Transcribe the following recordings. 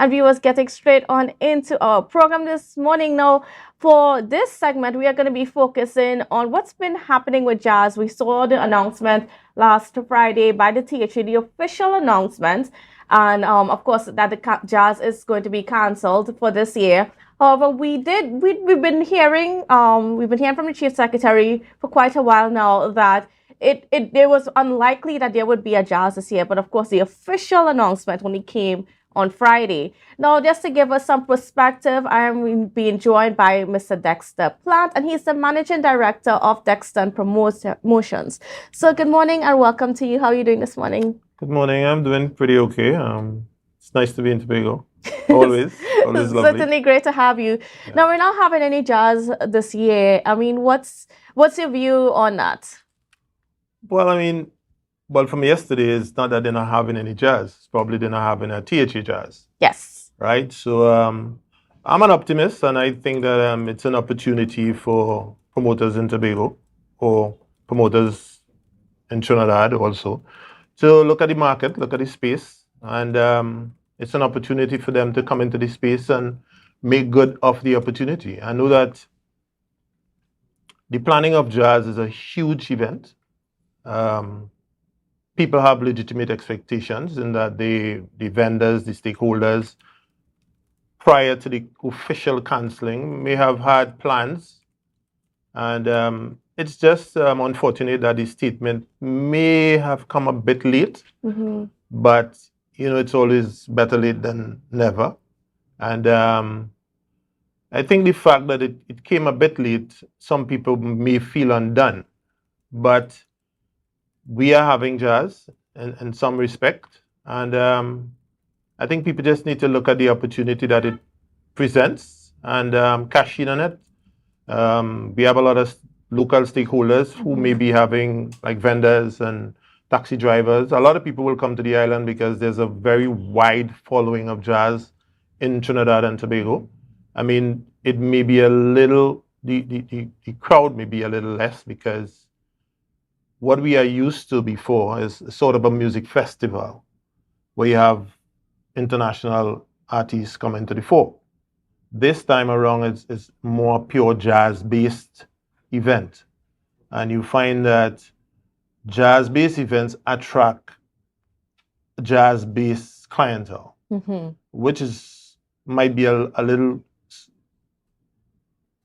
And viewers, getting straight on into our program this morning. Now, for this segment, we are going to be focusing on what's been happening with jazz. We saw the announcement last Friday by the THA, the official announcement, and of course that the jazz is going to be cancelled for this year. However, we've been hearing from the chief secretary for quite a while now that it was unlikely that there would be a jazz this year, but of course the official announcement only came on Friday. Now, just to give us some perspective, I am being joined by Mr. Dexter Plant, and he's the managing director of Dexter and Promotions. So, good morning and welcome to you. How are you doing this morning? Good morning. I'm doing pretty okay. It's nice to be in Tobago. Always lovely. Certainly great to have you. Yeah. Now, we're not having any jazz this year. I mean, what's your view on that? Well, from yesterday, it's not that they're not having any jazz. It's probably they're not having a THA jazz. Yes. Right? So I'm an optimist, and I think that it's an opportunity for promoters in Tobago or promoters in Trinidad also to look at the market, look at the space, and it's an opportunity for them to come into the space and make good of the opportunity. I know that the planning of jazz is a huge event. People have legitimate expectations in that the vendors, the stakeholders, prior to the official cancelling, may have had plans. And it's just unfortunate that the statement may have come a bit late. Mm-hmm. But, it's always better late than never. And I think the fact that it came a bit late, some people may feel undone. But we are having jazz in some respect. And I think people just need to look at the opportunity that it presents and cash in on it. We have a lot of local stakeholders who may be having, like vendors and taxi drivers. A lot of people will come to the island because there's a very wide following of jazz in Trinidad and Tobago. I mean, it may be a little, the crowd may be a little less because what we are used to before is sort of a music festival where you have international artists coming to the fore. This time around, it's more pure jazz-based event. And you find that jazz-based events attract jazz-based clientele, which might be a little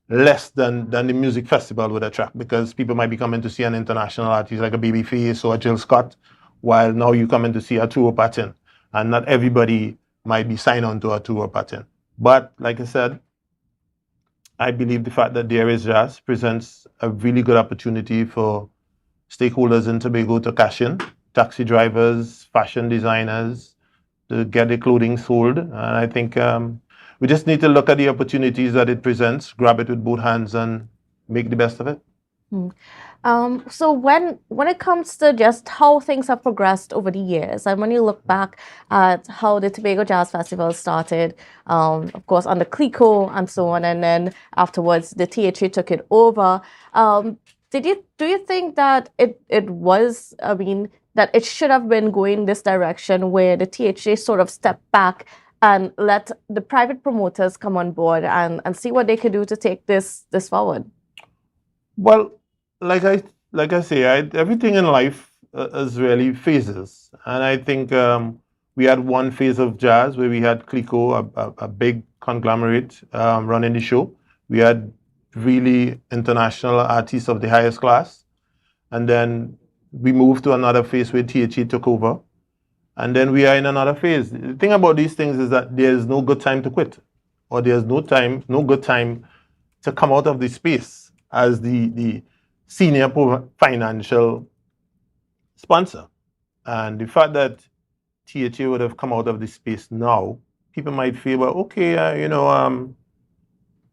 less than the music festival would attract, because people might be coming to see an international artist like a Babyface or a Jill Scott, while now you come in to see a tour pattern, and not everybody might be signed on to a tour pattern. But like I said, I believe the fact that there is jazz presents a really good opportunity for stakeholders in Tobago to cash in, taxi drivers, fashion designers, to get their clothing sold. And I think we just need to look at the opportunities that it presents, grab it with both hands, and make the best of it. So when it comes to just how things have progressed over the years, and when you look back at how the Tobago Jazz Festival started, of course under CLICO and so on, and then afterwards the THA took it over. Do you think that it was, that it should have been going this direction where the THA sort of stepped back and let the private promoters come on board and see what they could do to take this forward? Well, like I say, everything in life is really phases. And I think we had one phase of jazz where we had CLICO, a big conglomerate running the show. We had really international artists of the highest class. And then we moved to another phase where THA took over. And then we are in another phase. The thing about these things is that there's no good time to quit, or there's no good time to come out of the space as the senior financial sponsor. And the fact that THA would have come out of this space now, people might feel, well, okay,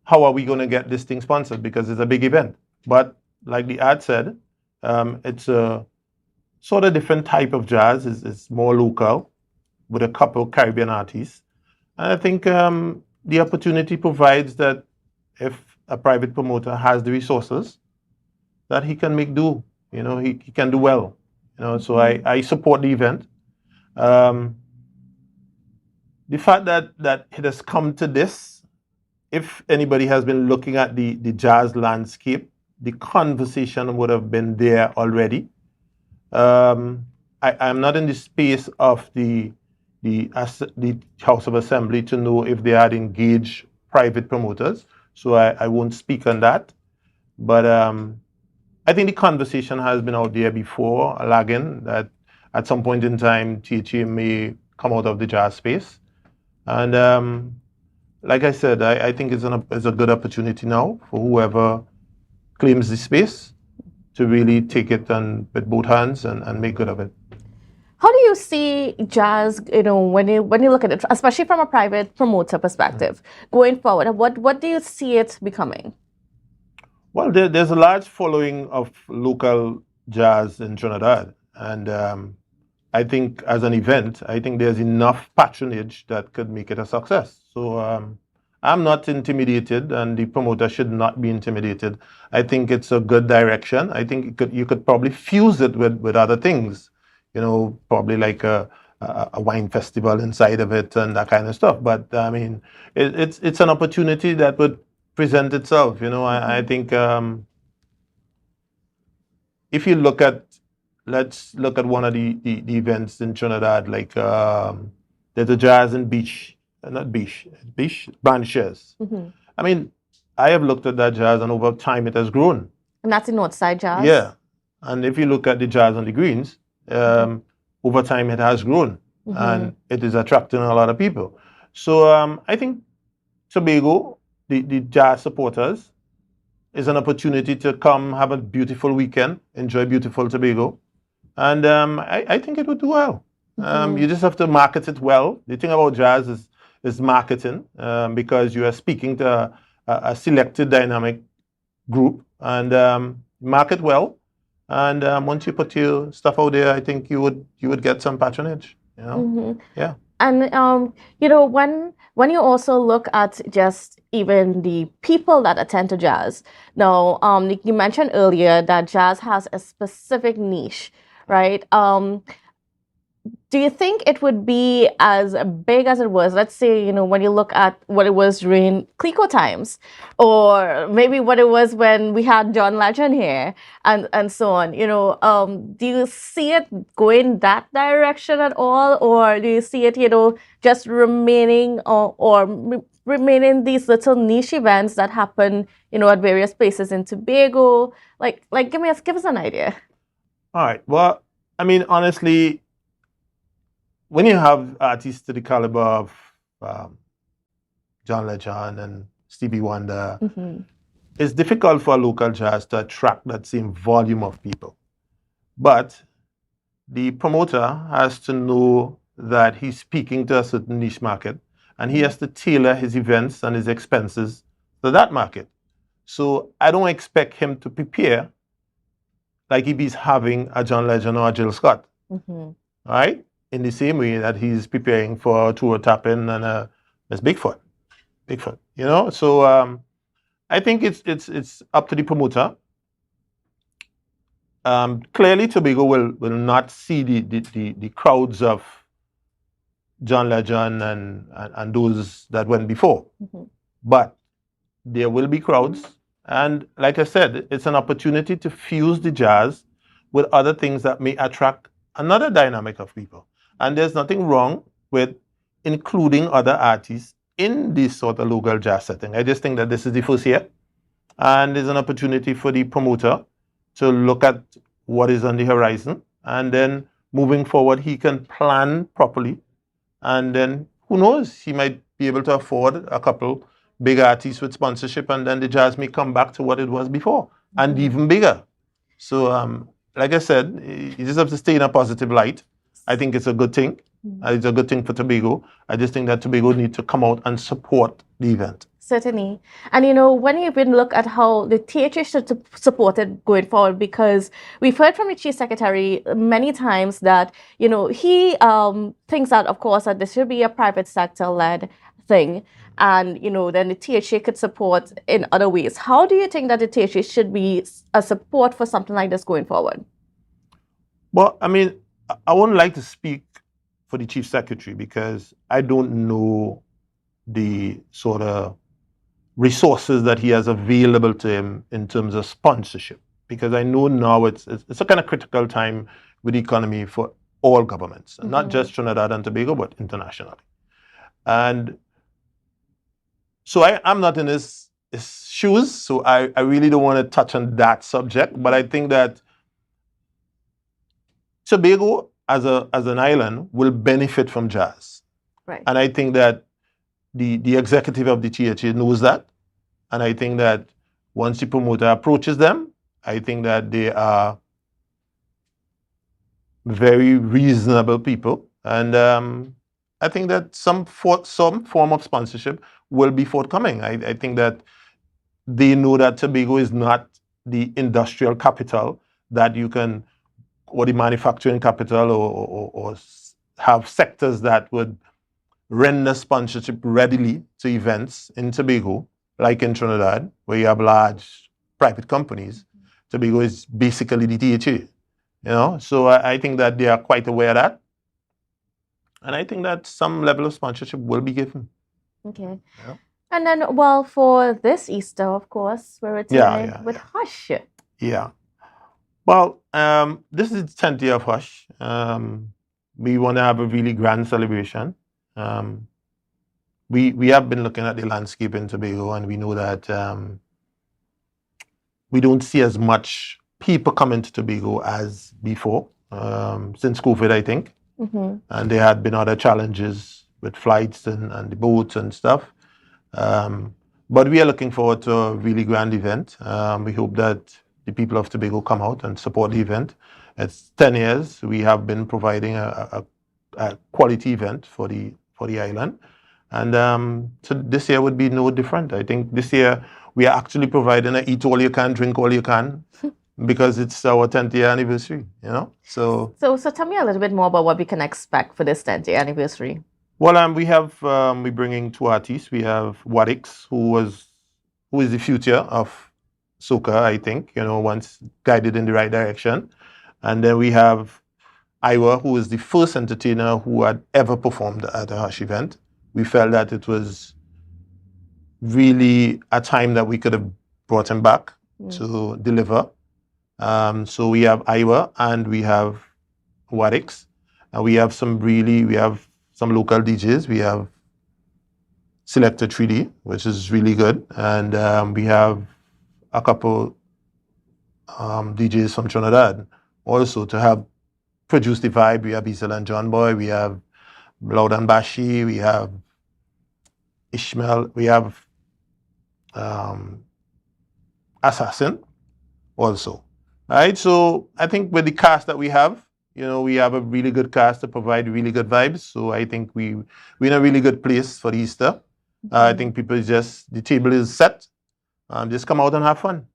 how are we going to get this thing sponsored? Because it's a big event. But like the ad said, it's a sort of different type of jazz. It's more local with a couple Caribbean artists. And I think the opportunity provides that if a private promoter has the resources, that he can make do. He can do well. So I support the event. The the fact that it has come to this, if anybody has been looking at the jazz landscape, the conversation would have been there already. I'm not in the space of the House of Assembly to know if they had engaged private promoters, so I won't speak on that. But I think the conversation has been out there before, lagging, that at some point in time, THA may come out of the jazz space. And like I said, I think it's a good opportunity now for whoever claims the space to really take it with both hands and make good of it. How do you see jazz, when you look at it, especially from a private promoter perspective, going forward? What do you see it becoming? Well, there's a large following of local jazz in Trinidad, and I think as an event, I think there's enough patronage that could make it a success. So I'm not intimidated, and the promoter should not be intimidated. I think it's a good direction. I think you could probably fuse it with other things, probably like a wine festival inside of it and that kind of stuff. But I mean, it's an opportunity that would present itself. I think if you let's look at one of the events in Trinidad, like there's a jazz and beach, not beach, branches. I mean, I have looked at that jazz, and over time it has grown. And that's in Northside Jazz? Yeah. And if you look at the jazz on the greens, over time it has grown, and it is attracting a lot of people. So I think Tobago, the jazz supporters, is an opportunity to come have a beautiful weekend, enjoy beautiful Tobago, and I think it would do well. You just have to market it well. The thing about jazz is marketing, because you are speaking to a selected dynamic group, and market well. And once you put your stuff out there, I think you would get some patronage. Yeah. And when you also look at just even the people that attend to jazz. Now, you mentioned earlier that jazz has a specific niche, right? Do you think it would be as big as it was? Let's say, when you look at what it was during Clico times, or maybe what it was when we had John Legend here, and so on. Do you see it going that direction at all, or do you see it, just remaining or remaining these little niche events that happen, at various places in Tobago? Like, give us an idea. All right. Well, I mean, honestly, when you have artists to the caliber of John Legend and Stevie Wonder, it's difficult for local jazz to attract that same volume of people. But the promoter has to know that he's speaking to a certain niche market, and he has to tailor his events and his expenses to that market. So I don't expect him to prepare like if he's having a John Legend or a Jill Scott. All right? In the same way that he's preparing for a tour tapping and there's Bigfoot. So I think it's up to the promoter. Clearly, Tobago will not see the crowds of John Legend and those that went before, but there will be crowds. And like I said, it's an opportunity to fuse the jazz with other things that may attract another dynamic of people. And there's nothing wrong with including other artists in this sort of local jazz setting. I just think that this is the first year, and there's an opportunity for the promoter to look at what is on the horizon, and then moving forward, he can plan properly. And then, who knows, he might be able to afford a couple big artists with sponsorship, and then the jazz may come back to what it was before, and even bigger. So, like I said, you just have to stay in a positive light. I think it's a good thing. It's a good thing for Tobago. I just think that Tobago needs to come out and support the event. Certainly. And when you even look at how the THA should support it going forward, because we've heard from the Chief Secretary many times that, he thinks that, of course, that this should be a private sector-led thing. And, then the THA could support in other ways. How do you think that the THA should be a support for something like this going forward? Well, I mean, I wouldn't like to speak for the chief secretary, because I don't know the sort of resources that he has available to him in terms of sponsorship. Because I know now it's a kind of critical time with the economy for all governments, not just Trinidad and Tobago, but internationally. And so I'm not in his shoes, so I really don't want to touch on that subject. But I think that Tobago as an island will benefit from jazz. Right. And I think that the executive of the THA knows that. And I think that once the promoter approaches them, I think that they are very reasonable people. And I think that some form of sponsorship will be forthcoming. I think that they know that Tobago is not the industrial capital that you can, or the manufacturing capital, or have sectors that would render sponsorship readily to events in Tobago, like in Trinidad, where you have large private companies. Tobago is basically the THA, So I think that they are quite aware of that. And I think that some level of sponsorship will be given. Okay. Yeah. And then, well, for this Easter, of course, we're returning with Hush. Yeah. Well, this is the 10th year of Hush. We want to have a really grand celebration. We have been looking at the landscape in Tobago, and we know that we don't see as much people coming to Tobago as before, since COVID, I think. And there had been other challenges with flights and the boats and stuff. But we are looking forward to a really grand event. We hope that the people of Tobago come out and support the event. It's 10 years. We have been providing a quality event for the island. And so this year would be no different. I think this year we are actually providing a eat all you can, drink all you can, because it's our 10th year anniversary, So tell me a little bit more about what we can expect for this 10th year anniversary. Well, we're bringing two artists. We have Wadix, who is the future of soca, I think, once guided in the right direction. And then we have Iwa, who is the first entertainer who had ever performed at a Hush event. We felt that it was really a time that we could have brought him back to deliver. So we have Iwa and we have Wadix. And we have some local DJs. We have Selector 3D, which is really good. And we have a couple DJs from Trinidad also to help produce the vibe. We have Isel and John Boy. We have Loud and Bashi. We have Ishmael. We have Assassin also. All right. So I think with the cast that we have, we have a really good cast to provide really good vibes. So I think we're in a really good place for Easter. I think the table is set. Just come out and have fun.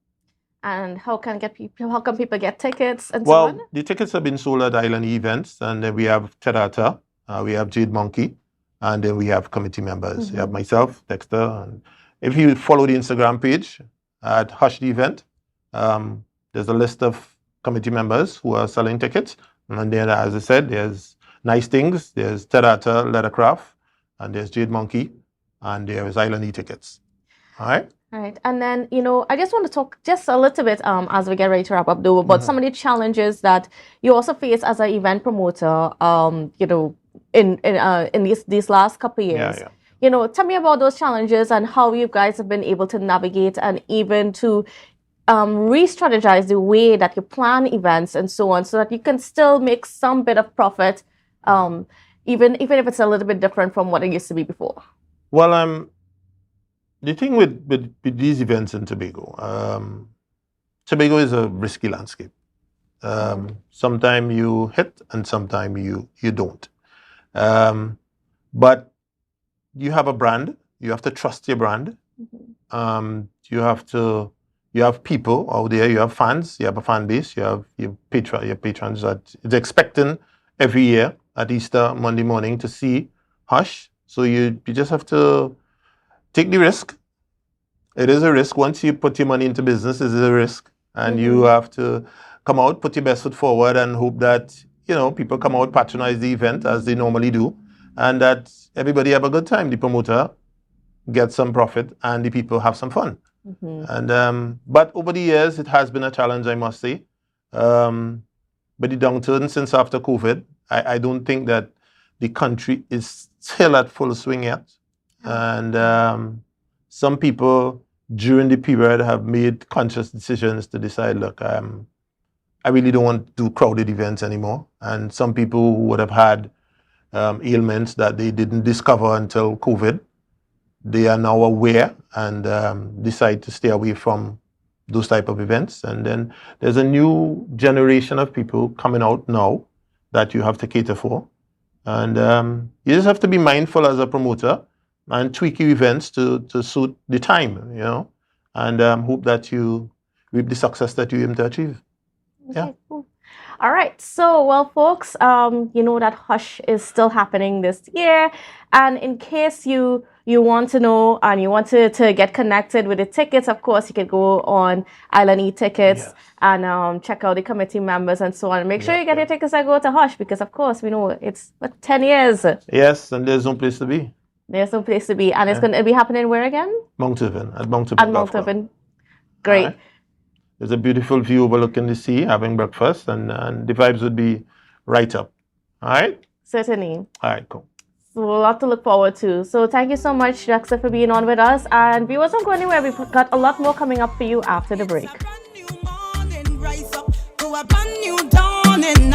And how can people get tickets and so on? Well, the tickets have been sold at Island Events, and then we have Terata, we have Jade Monkey, and then we have committee members. We have myself, Dexter. And if you follow the Instagram page at Hush the Event, there's a list of committee members who are selling tickets. And then, as I said, there's Nice Things, there's Terata Leathercraft, and there's Jade Monkey, and there is Island E-tickets. All right? Right. And then, I just want to talk just a little bit as we get ready to wrap up, though, about some of the challenges that you also face as an event promoter, in these last couple of years. Tell me about those challenges and how you guys have been able to navigate and even to re-strategize the way that you plan events and so on, so that you can still make some bit of profit, even if it's a little bit different from what it used to be before. Well, the thing with these events in Tobago, Tobago is a risky landscape. Sometimes you hit and sometimes you don't. But you have a brand. You have to trust your brand. You have people out there. You have fans. You have a fan base. You have your patrons that is expecting every year at Easter Monday morning to see Hush. So you just have to take the risk. It is a risk. Once you put your money into business, it is a risk. And you have to come out, put your best foot forward, and hope that, people come out, patronize the event as they normally do, and that everybody have a good time. The promoter gets some profit and the people have some fun. And but over the years, it has been a challenge, I must say. But the downturn since after COVID, I don't think that the country is still at full swing yet. And some people during the period have made conscious decisions to decide, look, I really don't want to do crowded events anymore. And some people who would have had ailments that they didn't discover until COVID, they are now aware and decide to stay away from those type of events. And then there's a new generation of people coming out now that you have to cater for. And you just have to be mindful as a promoter and tweak your events to suit the time, and hope that you reap the success that you aim to achieve. Okay, Yeah. cool. All right. So, well, folks, you know that Hush is still happening this year. And in case you want to know and you want to get connected with the tickets, of course, you can go on Island E-Tickets Yes. and check out the committee members and so on. Make sure Yeah, you get yeah. your tickets and go to Hush because, of course, we know it's 10 years. Yes, and there's no place to be. There's no place to be. And it's going to be happening where again? Mount Irvin, at Mount Irvin. At Golf Mount Club. Irvin. Great. All right. There's a beautiful view overlooking the sea, having breakfast, and the vibes would be right up. All right? Certainly. All right, cool. So a lot to look forward to. So thank you so much, Dexter, for being on with us. And viewers, don't go anywhere. We've got a lot more coming up for you after the break. Rise up to a brand new dawn, and